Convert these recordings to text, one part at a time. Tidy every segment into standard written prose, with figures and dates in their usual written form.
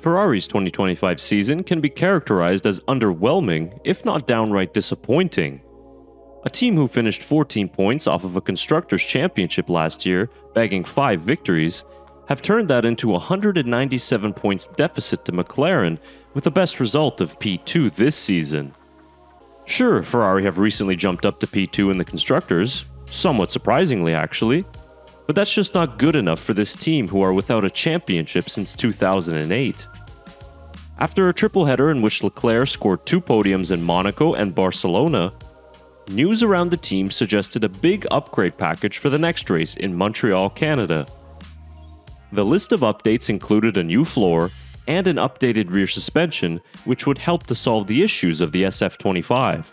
Ferrari's 2025 season can be characterized as underwhelming, if not downright disappointing. A team who finished 14 points off of a Constructors' Championship last year, bagging 5 victories, have turned that into a 197 points deficit to McLaren with the best result of P2 this season. Sure, Ferrari have recently jumped up to P2 in the Constructors, somewhat surprisingly actually, but that's just not good enough for this team who are without a championship since 2008. After a triple header in which Leclerc scored 2 podiums in Monaco and Barcelona, news around the team suggested a big upgrade package for the next race in Montreal, Canada. The list of updates included a new floor and an updated rear suspension, which would help to solve the issues of the SF25.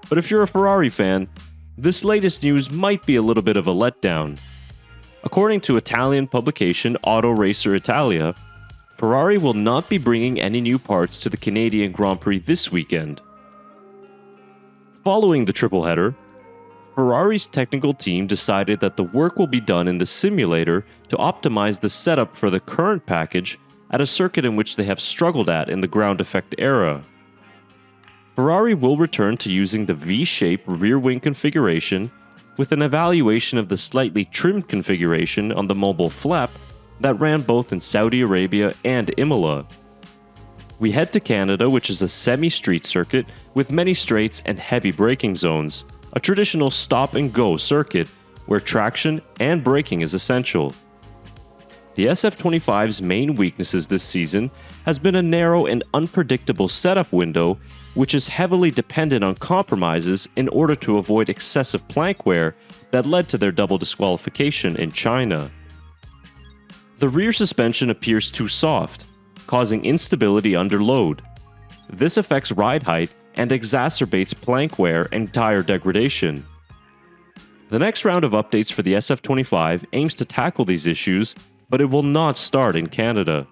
But if you're a Ferrari fan, this latest news might be a little bit of a letdown. According to Italian publication Auto Racer Italia, Ferrari will not be bringing any new parts to the Canadian Grand Prix this weekend. Following the triple header, Ferrari's technical team decided that the work will be done in the simulator to optimize the setup for the current package at a circuit in which they have struggled at in the ground effect era. Ferrari will return to using the V-shape rear wing configuration with an evaluation of the slightly trimmed configuration on the mobile flap that ran both in Saudi Arabia and Imola. We head to Canada, which is a semi-street circuit with many straights and heavy braking zones, a traditional stop-and-go circuit where traction and braking is essential. The SF25's main weaknesses this season has been a narrow and unpredictable setup window, which is heavily dependent on compromises in order to avoid excessive plank wear that led to their double disqualification in China. The rear suspension appears too soft, causing instability under load. This affects ride height and exacerbates plank wear and tire degradation. The next round of updates for the SF25 aims to tackle these issues, but it will not start in Canada.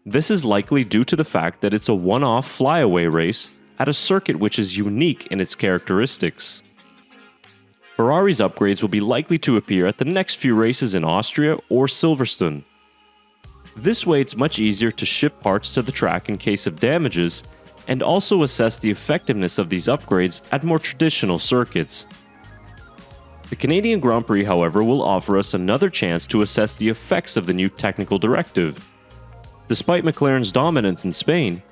This is likely due to the fact that it's a one-off flyaway race at a circuit which is unique in its characteristics. Ferrari's upgrades will be likely to appear at the next few races in Austria or Silverstone. This way it's much easier to ship parts to the track in case of damages, and also assess the effectiveness of these upgrades at more traditional circuits. The Canadian Grand Prix, however, will offer us another chance to assess the effects of the new technical directive. Despite McLaren's dominance in Spain,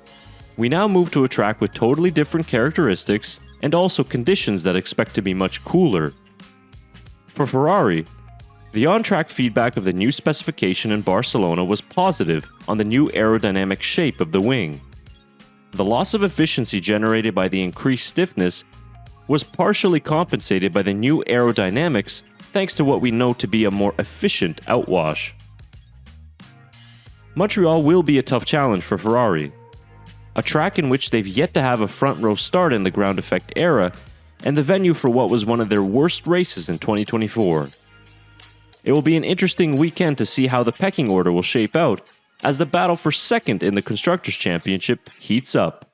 we now move to a track with totally different characteristics and also conditions that expect to be much cooler. For Ferrari, the on-track feedback of the new specification in Barcelona was positive on the new aerodynamic shape of the wing. The loss of efficiency generated by the increased stiffness was partially compensated by the new aerodynamics thanks to what we know to be a more efficient outwash. Montreal will be a tough challenge for Ferrari, a track in which they've yet to have a front row start in the ground effect era and the venue for what was one of their worst races in 2024. It will be an interesting weekend to see how the pecking order will shape out as the battle for second in the Constructors' Championship heats up.